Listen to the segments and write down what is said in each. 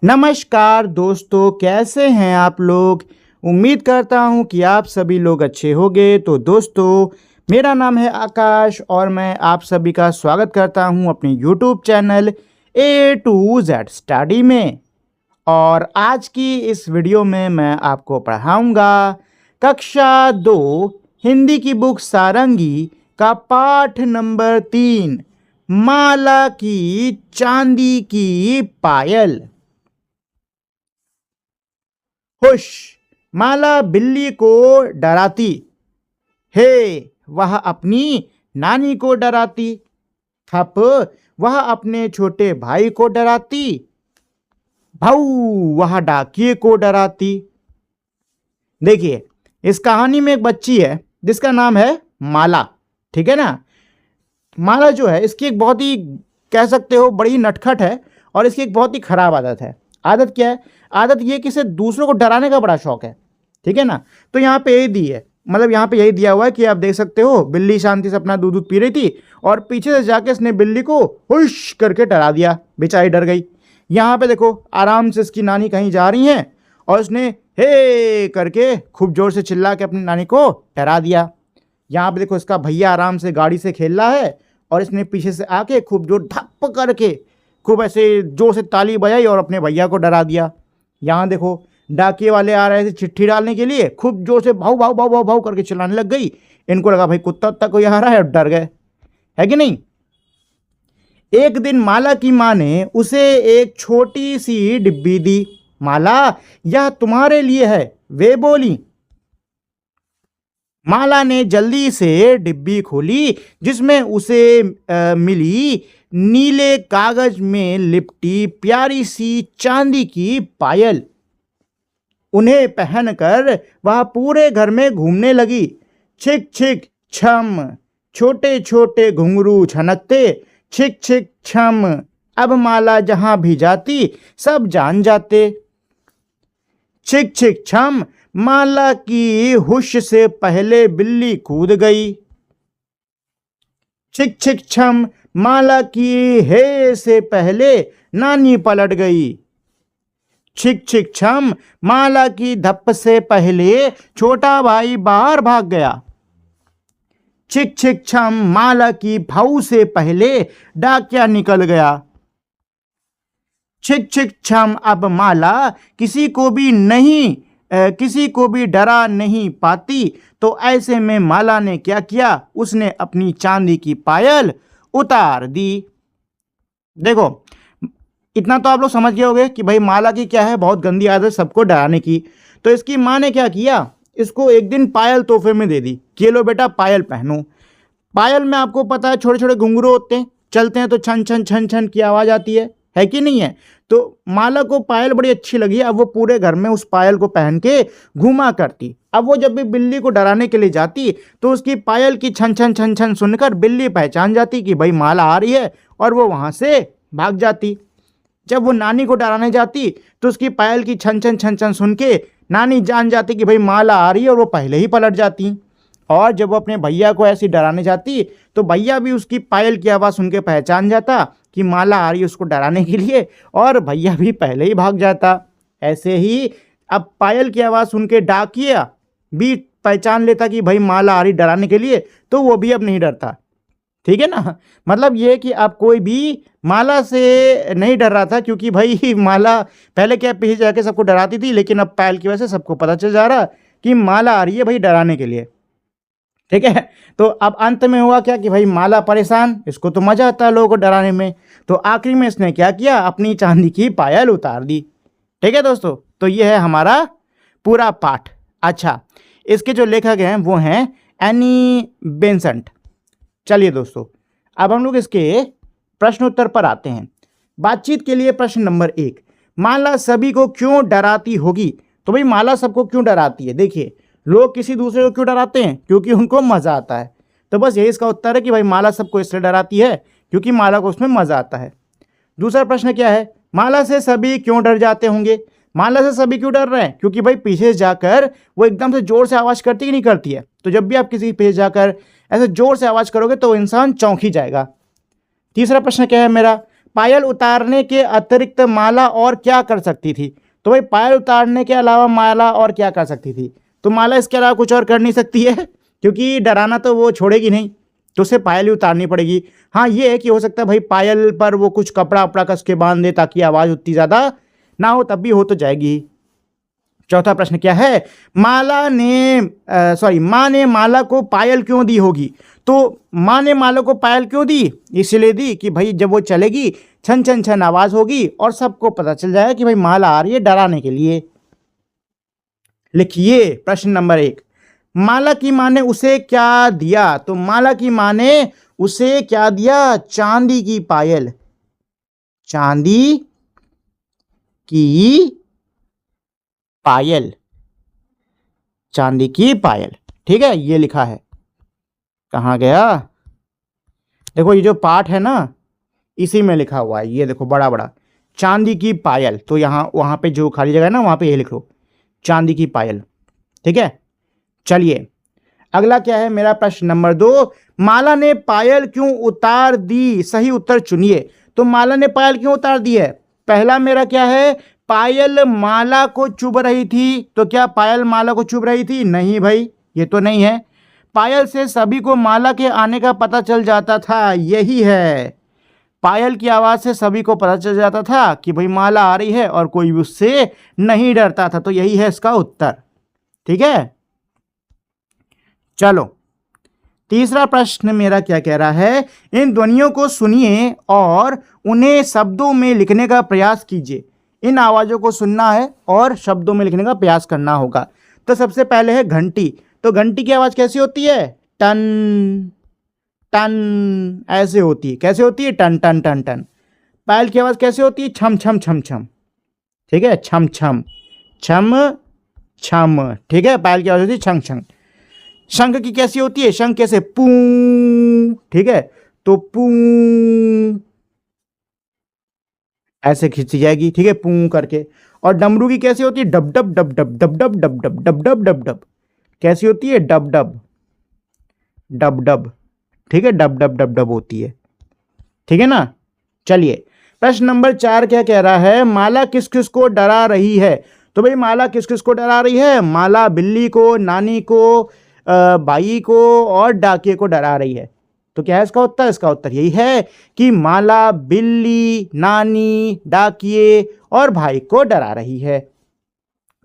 नमस्कार दोस्तों, कैसे हैं आप लोग। उम्मीद करता हूं कि आप सभी लोग अच्छे होंगे। तो दोस्तों, मेरा नाम है आकाश और मैं आप सभी का स्वागत करता हूं अपने YouTube channel A to Z study में। और आज की इस वीडियो में मैं आपको पढ़ाऊंगा कक्षा 2 हिंदी की बुक सारंगी का पाठ नंबर 3, माला की चांदी की पायल। हुश, माला बिल्ली को डराती है, वह अपनी नानी को डराती। थप, वह अपने छोटे भाई को डराती। भाऊ, वह डाकिये को डराती। देखिए, इस कहानी में एक बच्ची है जिसका नाम है माला। ठीक है ना। माला जो है, इसकी एक बहुत ही, कह सकते हो, बड़ी नटखट है और इसकी एक बहुत ही खराब आदत है। आदत क्या है? आदत ये कि इसे दूसरों को डराने का बड़ा शौक है। ठीक है ना। तो यहाँ पे यही दी है, मतलब यहाँ पे यही दिया हुआ है कि आप देख सकते हो, बिल्ली शांति से अपना दूध पी रही थी और पीछे से जाके इसने बिल्ली को हुश करके डरा दिया। बेचारी डर गई। यहाँ पे देखो, आराम से इसकी नानी कहीं जा रही हैं और उसने हे करके खूब जोर से चिल्ला के अपनी नानी को डरा दिया। यहाँ पे देखो, इसका भैया आराम से गाड़ी से खेल रहा है और इसने पीछे से आके खूब जोर धप करके खूब ऐसे जोर से ताली बजाई और अपने भैया को डरा दिया। यहाँ देखो, डाकिये वाले आ रहे थे चिट्ठी डालने के लिए, खूब जोर से भाऊ भाऊ भाऊ भाऊ भाऊ करके चिल्लाने लग गई। इनको लगा भाई कुत्ता उत्ता कोई आ रहा है और डर गए, है कि नहीं। एक दिन माला की माँ ने उसे एक छोटी सी डिब्बी दी। माला, यह तुम्हारे लिए है, वे बोली। माला ने जल्दी से डिब्बी खोली जिसमें उसे मिली नीले कागज में लिपटी प्यारी सी चांदी की पायल। उन्हें पहनकर वह पूरे घर में घूमने लगी। छिक छिक छम, छोटे छोटे घुंघरू छनकते, छिक छिक छम। अब माला जहां भी जाती सब जान जाते। छिक छिक छम, माला की हुश से पहले बिल्ली कूद गई। छिक छिक छम, माला की हे से पहले नानी पलट गई। छिक छिक छम, माला की धप से पहले छोटा भाई बाहर भाग गया। छिक छिक छम, माला की भाऊ से पहले डाकिया निकल गया। छिक छिक छम, अब माला किसी को भी डरा नहीं पाती। तो ऐसे में माला ने क्या किया? उसने अपनी चांदी की पायल उतार दी। देखो, इतना तो आप लोग समझ गए होंगे कि भाई माला की क्या है, बहुत गंदी आदत सबको डराने की। तो इसकी माँ ने क्या किया? इसको एक दिन पायल तोहफे में दे दी कि लो बेटा पायल पहनो। पायल में आपको पता है छोटे छोटे घुंघरू होते हैं, चलते हैं तो छन छन छन छन की आवाज़ आती है कि नहीं है। तो माला को पायल बड़ी अच्छी लगी। अब वो पूरे घर में उस पायल को पहन के घूमा करती। अब वो जब भी बिल्ली को डराने के लिए जाती तो उसकी पायल की छन छन छन छन सुनकर बिल्ली पहचान जाती कि भाई माला आ रही है और वो वहाँ से भाग जाती। जब वो नानी को डराने जाती तो उसकी पायल की छन छन छन छन सुन के नानी जान जाती कि भाई माला आ रही है और वो पहले ही पलट जाती। और जब वो अपने भैया को ऐसी डराने जाती तो भैया भी उसकी पायल की आवाज़ सुन के पहचान जाता कि माला आ रही है उसको डराने के लिए, और भैया भी पहले ही भाग जाता। ऐसे ही अब पायल की आवाज़ सुन के डाकिया भी पहचान लेता कि भाई माला आ रही डराने के लिए, तो वो भी अब नहीं डरता। ठीक है ना। मतलब ये कि अब कोई भी माला से नहीं डर रहा था, क्योंकि भाई माला पहले क्या पीछे जाके सबको डराती थी, लेकिन अब पायल की वजह से सबको पता चल जा रहा कि माला आ रही है भाई डराने के लिए। ठीक है। तो अब अंत में हुआ क्या कि भाई माला परेशान, इसको तो मजा आता है लोगों को डराने में। तो आखिरी में इसने क्या किया? अपनी चांदी की पायल उतार दी। ठीक है दोस्तों, तो ये है हमारा पूरा पाठ। अच्छा, इसके जो लेखक हैं वो हैं एनी बेसेंट। चलिए दोस्तों, अब हम लोग इसके प्रश्न उत्तर पर आते हैं। बातचीत के लिए प्रश्न नंबर 1, माला सभी को क्यों डराती होगी? तो भाई माला सबको क्यों डराती है? देखिए, लोग किसी दूसरे को क्यों डराते हैं? क्योंकि उनको मज़ा आता है। तो बस यही इसका उत्तर है कि भाई माला सबको इसलिए डराती है क्योंकि माला को उसमें मज़ा आता है। दूसरा प्रश्न क्या है? माला से सभी क्यों डर जाते होंगे? माला से सभी क्यों डर रहे हैं? क्योंकि भाई पीछे से जाकर वो एकदम से जोर से आवाज़ करती कि नहीं करती है। तो जब भी आप किसी के पीछे जाकर ऐसे जोर से आवाज़ करोगे तो वो इंसान चौंक ही जाएगा। तीसरा प्रश्न क्या है मेरा? पायल उतारने के अतिरिक्त माला और क्या कर सकती थी? तो भाई पायल उतारने के अलावा माला और क्या कर सकती थी? तो माला इसके अलावा कुछ और कर नहीं सकती है, क्योंकि डराना तो वो छोड़ेगी नहीं, तो उसे पायल ही उतारनी पड़ेगी। हाँ ये है कि हो सकता है भाई पायल पर वो कुछ कपड़ा वपड़ा कस के बांध दे ताकि आवाज़ उतनी ज़्यादा ना हो, तब भी हो तो जाएगी। चौथा प्रश्न क्या है? माँ ने माला को पायल क्यों दी होगी? तो माँ ने माला को पायल क्यों दी? इसलिए दी कि भाई जब वो चलेगी छन छन छन आवाज होगी और सबको पता चल जाएगा कि भाई माला आ रही है, डराने के लिए। लिखिए प्रश्न नंबर 1, माला की माँ ने उसे क्या दिया? तो माला की माँ ने उसे क्या दिया? चांदी की पायल। चांदी की पायल, चांदी की पायल। ठीक है, ये लिखा है। कहाँ गया? देखो ये जो पाठ है ना, इसी में लिखा हुआ है, ये देखो बड़ा बड़ा, चांदी की पायल। तो यहाँ वहाँ पे जो खाली जगह है ना, वहाँ पे ये लिख लो, चांदी की पायल। ठीक है, चलिए अगला क्या है मेरा प्रश्न नंबर 2, माला ने पायल क्यों उतार दी? सही उत्तर चुनिए। तो माला ने पायल क्यों उतार दी है? पहला मेरा क्या है? पायल माला को चुभ रही थी। तो क्या पायल माला को चुभ रही थी? नहीं भाई, ये तो नहीं है। पायल से सभी को माला के आने का पता चल जाता था, यही है। पायल की आवाज से सभी को पता चल जाता था कि भाई माला आ रही है और कोई भी उससे नहीं डरता था, तो यही है इसका उत्तर। ठीक है, चलो तीसरा प्रश्न मेरा क्या कह रहा है? इन ध्वनियों को सुनिए और उन्हें शब्दों में लिखने का प्रयास कीजिए। इन आवाजों को सुनना है और शब्दों में लिखने का प्रयास करना होगा। तो सबसे पहले है घंटी। तो घंटी की आवाज कैसी होती है? टन टन ऐसे होती है। कैसे होती है? टन टन टन टन। पायल की आवाज कैसे होती है? छम छम छम छम। ठीक है, छम छम छम छम। ठीक है, पायल की आवाज होती है छंग छंग। शंख की कैसी होती है? शंख कैसे? पू। ठीक है, तो पू ऐसे खींची जाएगी। ठीक है, पू करके। और डमरू की कैसी होती है? Dub dub dub dub dub dub dub dub dub dub dub dub. कैसी होती है? Dub dub dub dub. ठीक है, डब डब डब डब होती है। ठीक है ना। चलिए प्रश्न नंबर 4 क्या कह रहा है? माला किस किस को डरा रही है? तो भाई माला किस किस को डरा रही है? माला बिल्ली को, नानी को, भाई को और डाकिए को डरा रही है। तो क्या है इसका उत्तर? इसका उत्तर यही है कि माला बिल्ली, नानी, डाकिए और भाई को डरा रही है।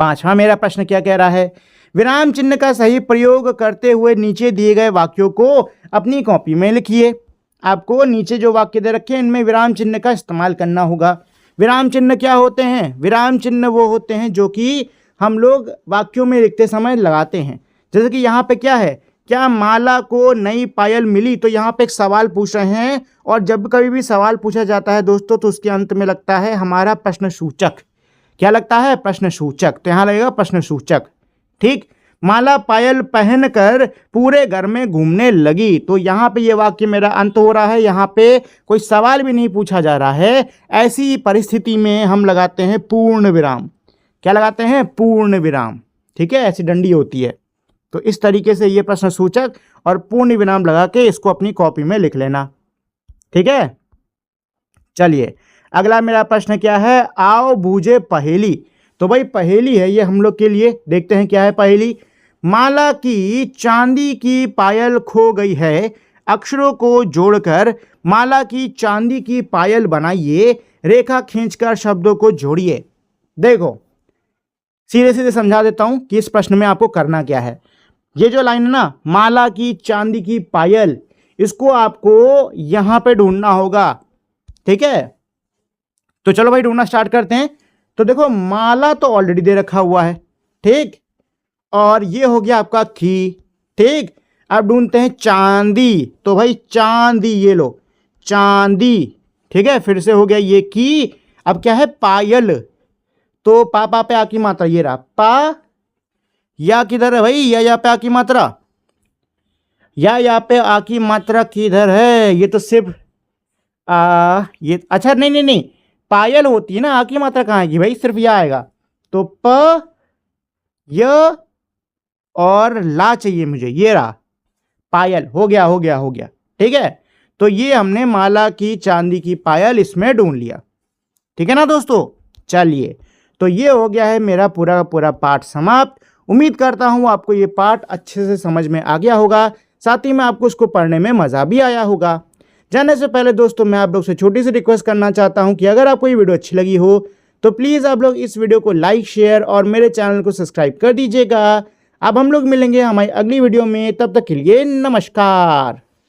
5वां मेरा प्रश्न क्या कह रहा है? विराम चिन्ह का सही प्रयोग करते हुए नीचे दिए गए वाक्यों को अपनी कॉपी में लिखिए। आपको नीचे जो वाक्य दे रखे हैं इनमें विराम चिन्ह का इस्तेमाल करना होगा। विराम चिन्ह क्या होते हैं? विराम चिन्ह वो होते हैं जो कि हम लोग वाक्यों में लिखते समय लगाते हैं। जैसे कि यहाँ पे क्या है? क्या माला को नई पायल मिली? तो यहाँ पे एक सवाल पूछ रहे हैं, और जब कभी भी सवाल पूछा जाता है दोस्तों तो उसके अंत में लगता है हमारा प्रश्न सूचक। क्या लगता है? प्रश्न सूचक। तो यहाँ लगेगा प्रश्न सूचक। ठीक, माला पायल पहनकर पूरे घर में घूमने लगी। तो यहाँ पे ये वाक्य मेरा अंत हो रहा है, यहाँ पे कोई सवाल भी नहीं पूछा जा रहा है। ऐसी परिस्थिति में हम लगाते हैं पूर्ण विराम। क्या लगाते हैं? पूर्ण विराम। ठीक है, ऐसी डंडी होती है। तो इस तरीके से ये प्रश्न सूचक और पूर्ण विराम लगा के इसको अपनी कॉपी में लिख लेना। ठीक है, चलिए अगला मेरा प्रश्न क्या है? आओ बूझे पहेली। तो भाई पहेली है ये हम लोग के लिए। देखते हैं क्या है पहेली। माला की चांदी की पायल खो गई है, अक्षरों को जोड़कर माला की चांदी की पायल बनाइए, रेखा खींचकर शब्दों को जोड़िए। देखो सीधे सीधे समझा देता हूं कि इस प्रश्न में आपको करना क्या है। ये जो लाइन है ना, माला की चांदी की पायल, इसको आपको यहां पे ढूंढना होगा। ठीक है, तो चलो भाई ढूंढना स्टार्ट करते हैं। तो देखो माला तो ऑलरेडी दे रखा हुआ है। ठीक, और ये हो गया आपका खी। ठीक, अब ढूंढते हैं चांदी। तो भाई चांदी, ये लो चांदी। ठीक है, फिर से हो गया ये की। अब क्या है? पायल। तो पा पे आ की मात्रा, ये रहा पा। या किधर है भाई? या पे आ की मात्रा, या पे आ की मात्रा किधर है? ये तो सिर्फ ये अच्छा नहीं नहीं नहीं, पायल होती है ना, आ की मात्रा कहाँ आएगी भाई? सिर्फ यह आएगा। तो प य और ला चाहिए मुझे, ये रहा पायल। हो गया हो गया हो गया। ठीक है, तो ये हमने माला की चांदी की पायल इसमें ढूंढ लिया। ठीक है ना दोस्तों। चलिए, तो ये हो गया है मेरा पूरा का पूरा पाठ समाप्त। उम्मीद करता हूँ आपको ये पाठ अच्छे से समझ में आ गया होगा, साथ ही में आपको इसको पढ़ने में मज़ा भी आया होगा। जाने से पहले दोस्तों मैं आप लोग से छोटी सी रिक्वेस्ट करना चाहता हूँ कि अगर आपको ये वीडियो अच्छी लगी हो तो प्लीज़ आप लोग इस वीडियो को लाइक, शेयर और मेरे चैनल को सब्सक्राइब कर दीजिएगा। अब हम लोग मिलेंगे हमारी अगली वीडियो में, तब तक के लिए नमस्कार।